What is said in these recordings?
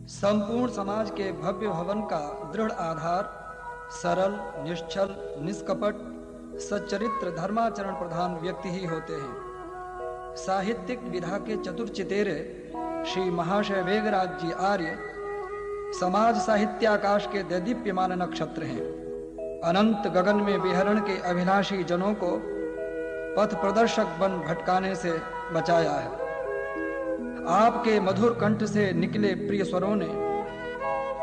संपूर्ण समाज के भव्य भवन का दृढ़ आधार सरल, निश्चल, निष्कपट, सच्चरित्र, धर्माचरण प्रधान व्यक्ति ही होते हैं। साहित्यिक विधा के चतुर चितेरे श्री महाशय वेगराज जी आर्य समाज साहित्याकाश के दैदीप्यमान नक्षत्र हैं। अनंत गगन में विहरण के अभिलाषी जनों को पथ प्रदर्शक बन भटकाने से बचाया है। आपके मधुर कंठ से निकले प्रिय स्वरों ने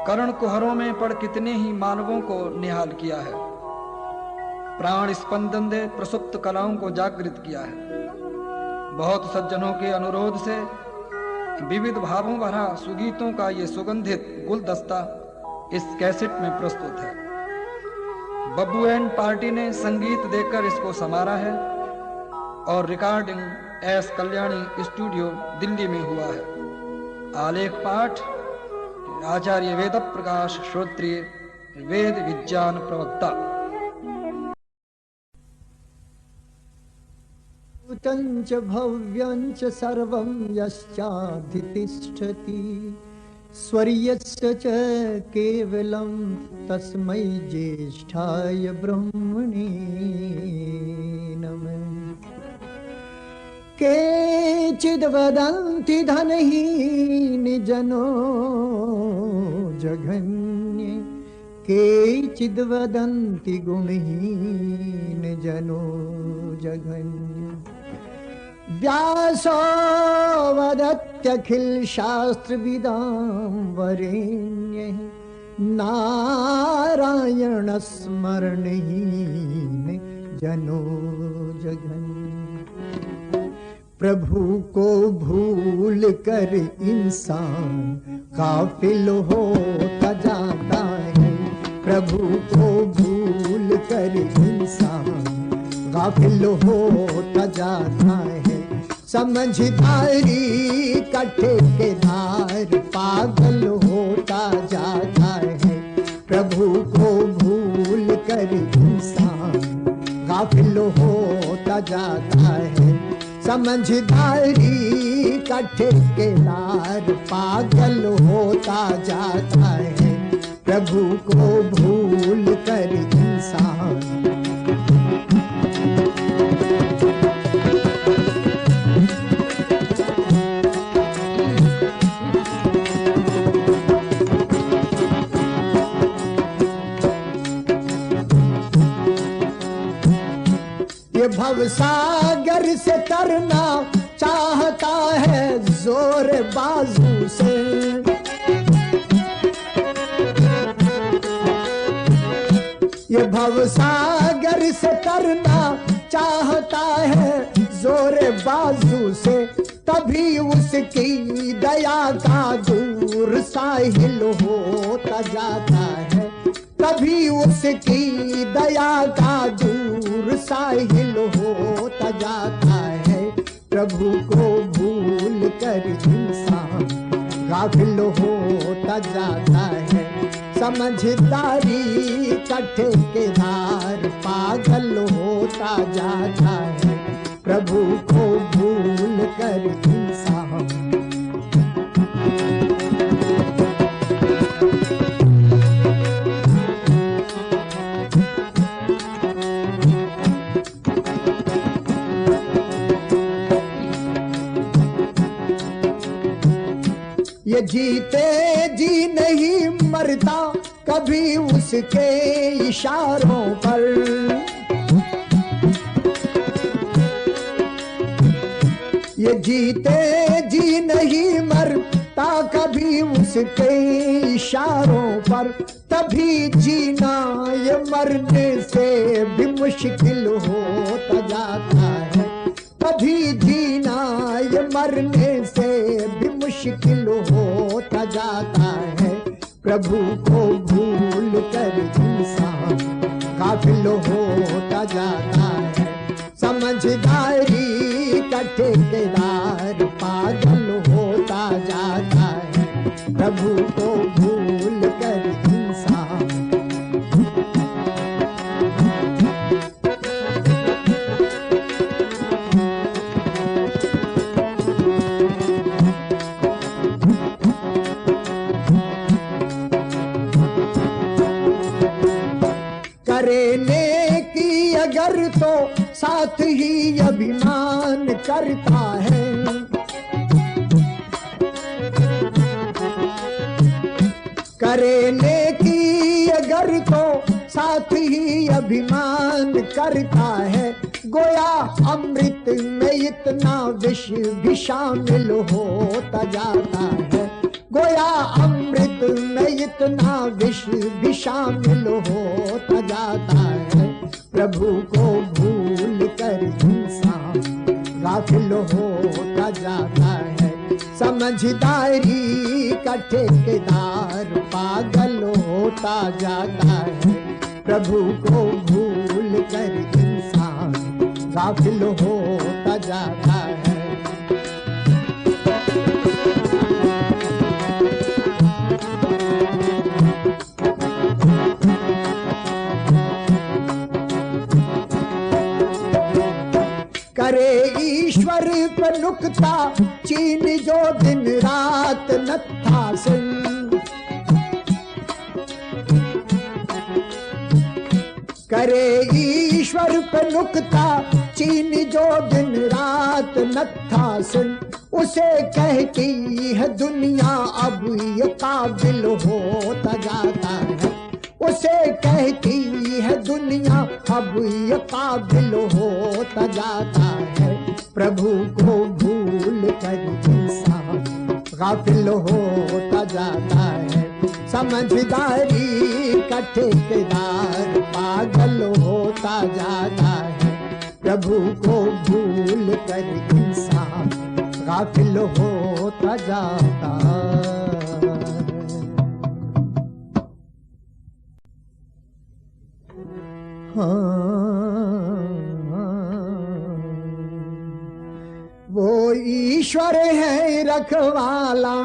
कर्ण कुहरों में पड़ कितने ही मानवों को निहाल किया है। प्राण स्पंदन दे प्रसुप्त कलाओं को जागृत किया है। बहुत सज्जनों के अनुरोध से विविध भावों भरा सुगीतों का ये सुगंधित गुलदस्ता इस कैसेट में प्रस्तुत है। बब्बू एंड पार्टी ने संगीत देकर इसको संवारा है और recording S Kalyani studio Delhi में हुआ है। आलेख पाठ आचार्य वेद प्रकाश श्रोत्रिय वेद विज्ञान प्रवक्ता। भूतञ्च भव्यञ्च सर्वं यश्चाधितिष्ठति स्वर्यस्य च केवलं तस्मै ज्येष्ठाय ब्रह्मणे नमः। केचिद् वदन्ति धनहीन जनो जघन्ये केचिद् वदन्ति गुणहीन जनो जघन्ये। व्यासो वदत्यखिल शास्त्रविदां वरेण्यः नारायण स्मरणहीन जनो जघन्ये। प्रभु को भूल कर इंसान गाफिल होता जाता है। प्रभु को भूल कर इंसान गाफिल होता जाता है। समझदारी का ठेकेदार पागल होता जाता है। प्रभु को भूल कर इंसान गाफिल होता जाता है। समझदारी का ठेकेदार पागल होता जाता है। प्रभु को भूल कर इंसान ये भवसागर से तरना चाहता है जोर बाजू से। ये भवसागर से तरना चाहता है जोर बाजू से। तभी उसकी दया का दूर साहिल होता जाता है। तभी उसकी दया का दूर साहिल होता जाता है। प्रभु को भूल कर इंसान गाफिल होता जाता है। समझदारी का ठेकेदार पागल होता जाता है। प्रभु को भूल कर इंसान ये जीते जी नहीं मरता कभी उसके इशारों पर। ये जीते जी नहीं मरता कभी उसके इशारों पर। तभी जीना ये मरने से भी मुश्किल होता जाता है। तभी जीना ये मरने से भी मुश्किल होता जाता है। प्रभु को भूल कर इंसान गाफिल होता जाता है। समझदारी का ठेकेदार पागल होता जाता है। प्रभु को भूल कर इंसान साथ ही अभिमान करता है। करे नेकी अगर तो साथ ही अभिमान करता है। गोया अमृत में इतना विष भी शामिल होता जाता है। गोया अमृत में इतना विष भी शामिल होता जाता है। प्रभु को भूल कर इंसान गाफिल होता जाता है। समझदारी का ठेकेदार पागल होता जाता है। प्रभु को भूल कर इंसान गाफिल होता जाता है। करे ईश्वर पर नुक्ता चीन जो दिन रात नत्था सिंह। करे ईश्वर पर नुक्ता चीन जो दिन रात नत्था सिंह। उसे कहती है दुनिया अब ये काबिल होता जाता है। उसे कहती है दुनिया अब ये काबिल होता जाता है। प्रभु को भूल कर इंसान गाफिल होता जाता है। समझदारी का ठेकेदार पागल होता जाता है। प्रभु को भूल कर इंसान गाफिल होता जाता है। वो ईश्वर है रखवाला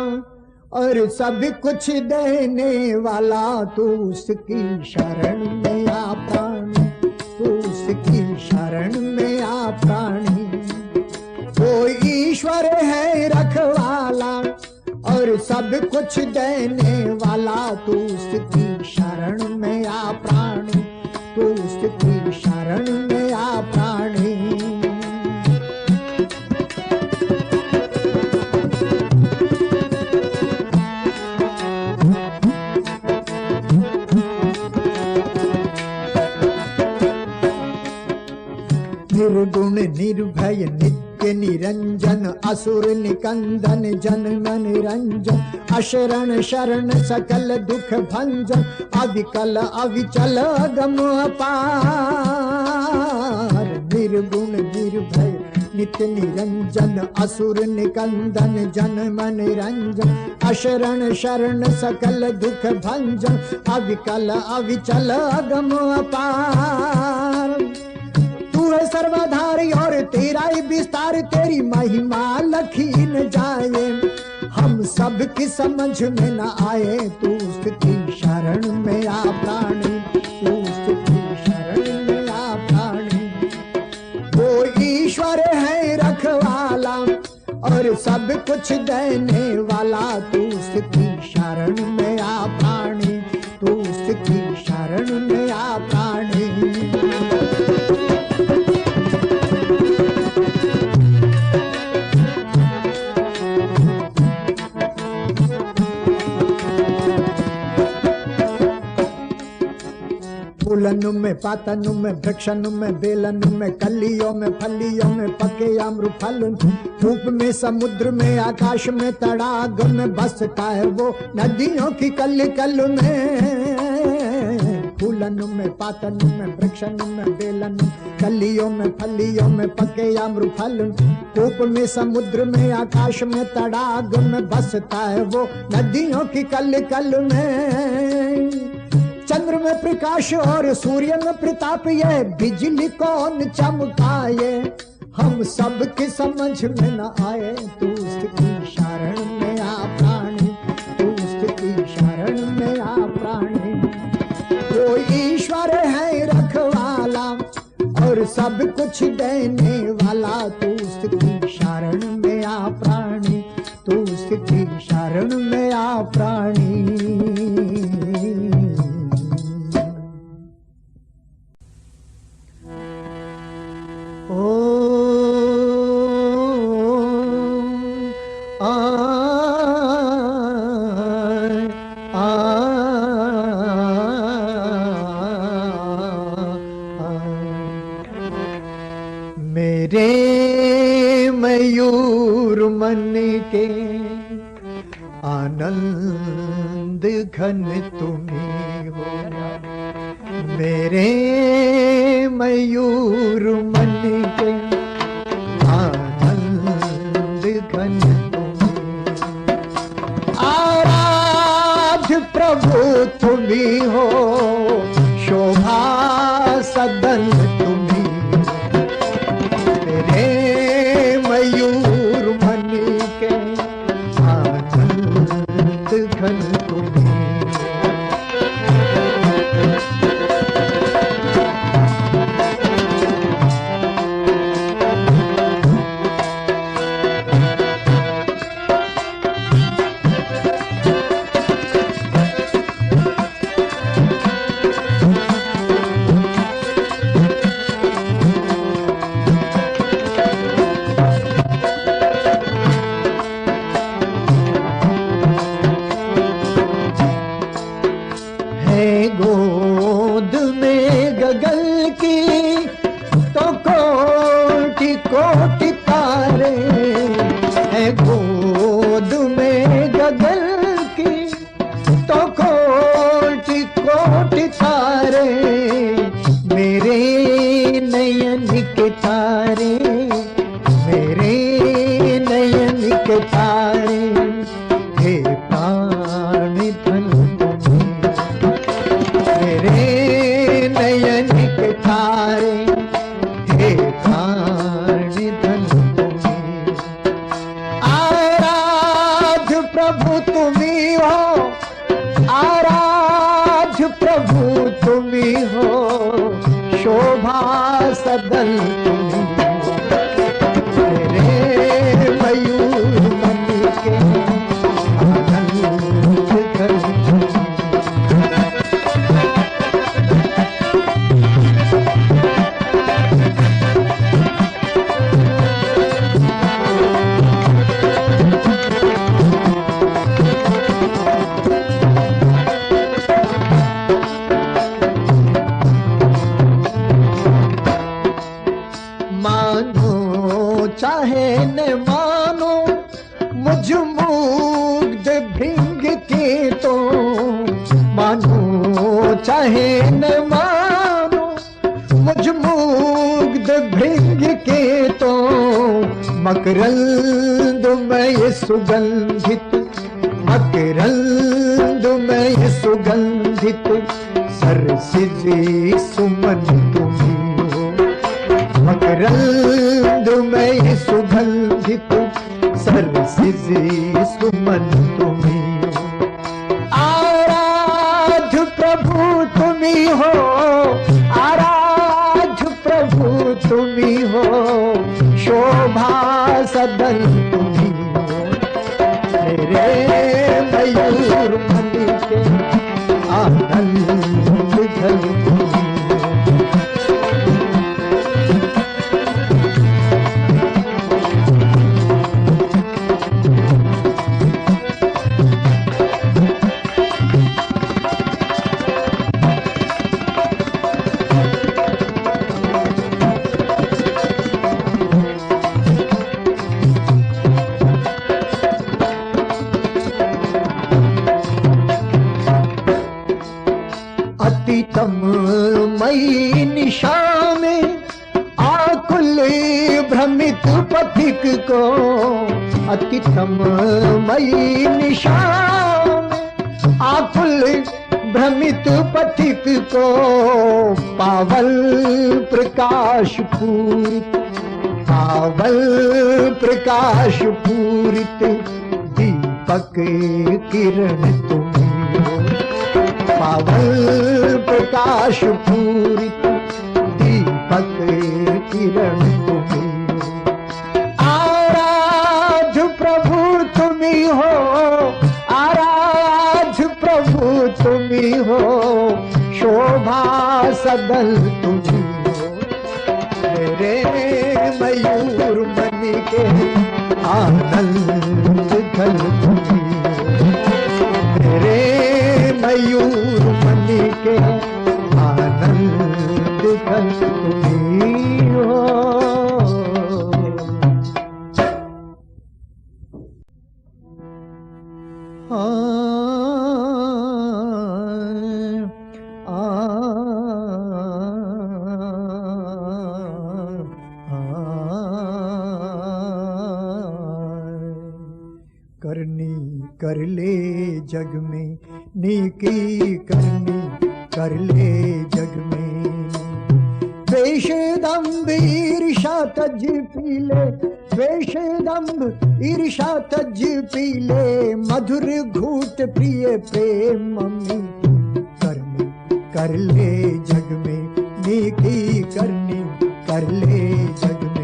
और सब कुछ देने वाला। तू उसकी शरण में आ प्राणी, तू उसकी शरण में आ प्राणी। वो ईश्वर है रखवाला और सब कुछ देने वाला। तू उसकी शरण में आ प्राणी, तू उसकी शरण में आ प्राणी। निर्गुण निर्भय नित्य निरंजन असुर निकंदन जन मन रंजन। अशरण शरण सकल दुख भंजन अविकल अविचल अगम अपार। निर्गुण निर्भय नित्य निरंजन असुर निकंदन जन मन रंजन। अशरण शरण सकल दुख भंजन अविकल अविचल अगम अपार। तू है सर्वधारी और तेरा ही विस्तार। तेरी महिमा लखी न जाए, हम सब की समझ में न आए। तू उसकी शरण में आ प्राणी, तू उसकी शरण में आ प्राणी। वो ईश्वर है रखवाला और सब कुछ देने वाला। तू उसकी शरण में आ प्राणी, तू उसकी शरण में आ प्राणी। फूलन में पातन में वृक्षन में बेलन में कलियों में फलियों में पके अम्र फल। धूप में समुद्र में आकाश में तड़ाग में बसता है वो नदियों की कल कल में। फूलन में पातन में वृक्षन में बेलन कलियों में फलियों में पके अम्र फल। धूप में समुद्र में आकाश में तड़ाग में बसता है वो नदियों की कल कल में। चंद्र में प्रकाश और सूर्य में प्रताप, ये बिजली कौन चमकाए। हम सब की समझ में न आए। तू उसकी शरण में आ प्राणी, तू उसकी शरण में आ प्राणी। वो ईश्वर है रखवाला और सब कुछ देने वाला। तू उसकी शरण में आ प्राणी, तू उसकी शरण में आ प्राणी। आनंद घन तुम्ही हो, मेरे मयूर मन के आनंद घन तुम्ही। आराध्य प्रभु तुम्ही हो, शोभा सदन तुम्ही, मेरे मयूर मन के आनंद घन तुम्ही। गोद में गगन की तो कोटि कोटि तारे हैं, गोद में गगन की तो कोटि कोटि तारे, मेरे नयन के तारे, मेरे नयन के तारे, हे प्राण धन मेरे नयन के तारे, हे प्राण धन तुम्ही। आराध्य प्रभु तुम्ही हो, आराध्य प्रभु तुम्ही हो, शोभा सदन तुम्ही, मेरे मयूर मन के आनंद घन तुम्ही। मानो चाहे न मानो मुझ मुग्ध भृंग के तो, मानो चाहे न मानो मुझ मुग्ध भृंग के तो, मकरंदमय सुगंधित, मकरंदमय सुगंधित सरसिज सुमन तुम्ही हो, मकरंदमय सुगंधित सरसिज सुमन तुम्ही हो। आराध्य प्रभु तुम्ही हो, आराध्य प्रभु तुम्ही हो, शोभा सदन तुम्ही हो, मेरे मयूर मन के आनंद घन तुम्ही। अतितम मई निशा में आकुल भ्रमित पथिक को, अतितम मई निशा में आकुल भ्रमित पथिक को, पावल प्रकाश पूरित, पावल प्रकाश पूरित दीपक किरण तुम्ही हो, पावल प्रकाश पूरित दीपक किरण तुम्ही हो। आराध्य प्रभु तुम्ही हो, आराध्य प्रभु तुम्ही हो, शोभा सदन तुम्ही हो, मेरे मयूर मन के आनंद घन तुम्ही हो, मेरे मयूर मन के आनंद घन तुम्ही हो। हाँ कर ले जग में, नेकी करनी कर ले जग में। द्वेष दंभ ईर्षा तज पीले, द्वेष दंभ ईर्षा तज पीले, मधुर घूट प्रिय प्रेम करनी कर ले जग में, नेकी करनी कर ले जग में।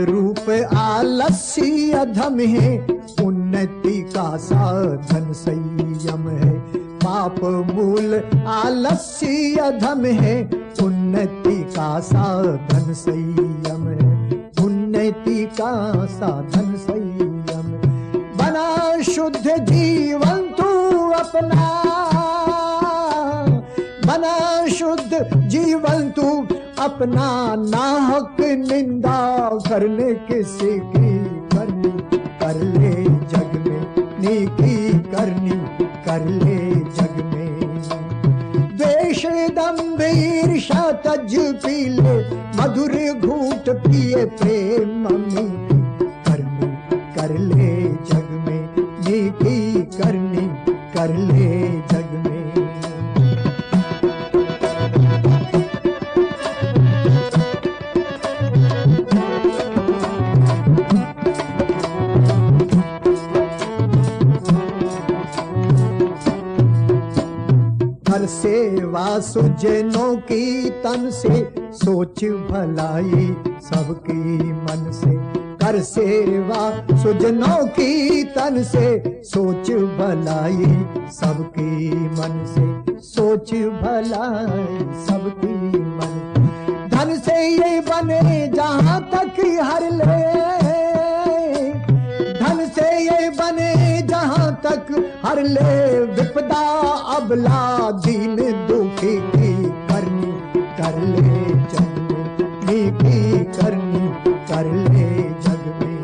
रूप आलस्य अधम है, उन्नति का साधन संयम है। पाप मूल आलस्य अधम है, उन्नति का साधन संयम है। उन्नति का साधन संयम, बना शुद्ध जीवन तू अपना, बना शुद्ध जीवन तू अपना, नाहक निंदा करने किसी की करनी कर ले जग में, नेकी करनी कर ले जग में। द्वेष दंभ ईर्षा तज पीले, मधुर घूट पिए प्रेम करनी कर ले जग में, नेकी करनी कर ले जग में। सेवा सुजनों की तन से, सोच भलाई सबकी मन से। कर सेवा सुजनों की तन से, सोच भलाई सबकी मन से। सोच भलाई सबकी मन, धन से ये बने जहां तक हर ले, धन से ये बने जहां तक हर ले। विपदा अबला दीन दुखी की करनी कर ले जग में, नेकी करनी कर ले जग में।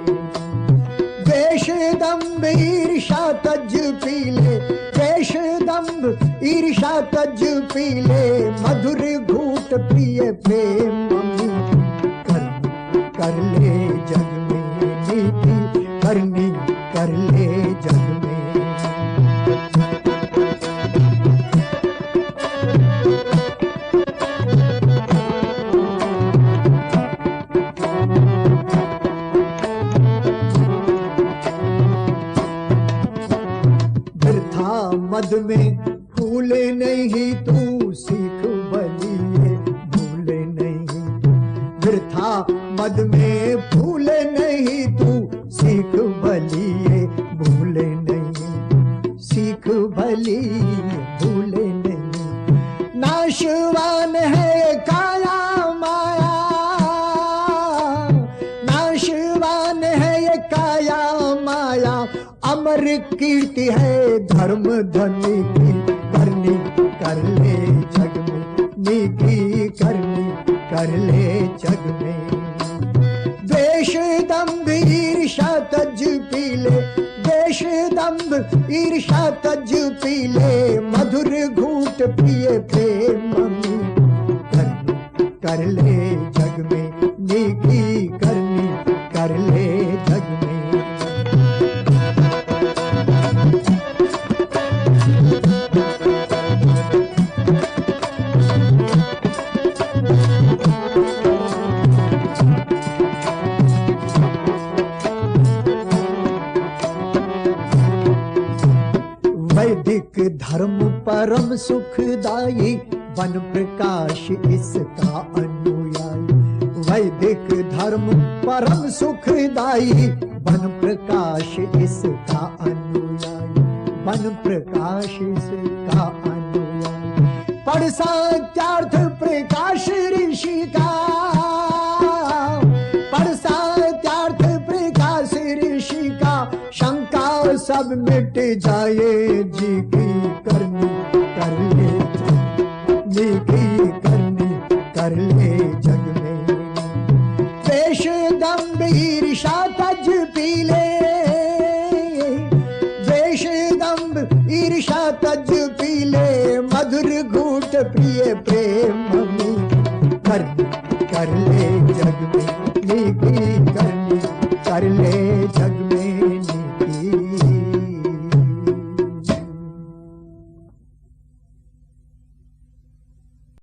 द्वेष दंभ ईर्षा तज पीले, द्वेष दंभ ईर्षा तज पीले, मधुर घूट प्रिय प्रेम करनी कर ले जग में, नेकी करनी कर ले जग में। मद में भूले नहीं तू सीख बलिए भूले नहीं, वृथा मद में भूले नहीं तू सीख बलिए भूले नहीं, सीख भलिए भूले नहीं। नाशवान है काया माया, नाशवान है ये काया माया, अमर कीर्ति है धर्म धनी की करनी कर ले जग में, नेकी करनी कर ले जग में। द्वेष दंभ ईर्षा तज पीले, द्वेष दंभ ईर्षा तज पीले, मधुर घूट पिए प्रेम करनी कर ले जग में, नेकी करनी कर ले जग में। वैदिक धर्म परम सुखदायी, बन प्रकाश इसका अनुयायी। वैदिक धर्म परम सुखदायी, बन प्रकाश इसका अनुयायी, बन प्रकाश इसका अनुयायी। पढ़ सत्यार्थ प्रकाश ऋषि का, पढ़ सत्यार्थ प्रकाश ऋषि का, शंका सब मिट जाए जी की करनी कर ले, नेकी करनी कर ले जग में। द्वेष दंभ ईर्षा तज पीले, प्रेम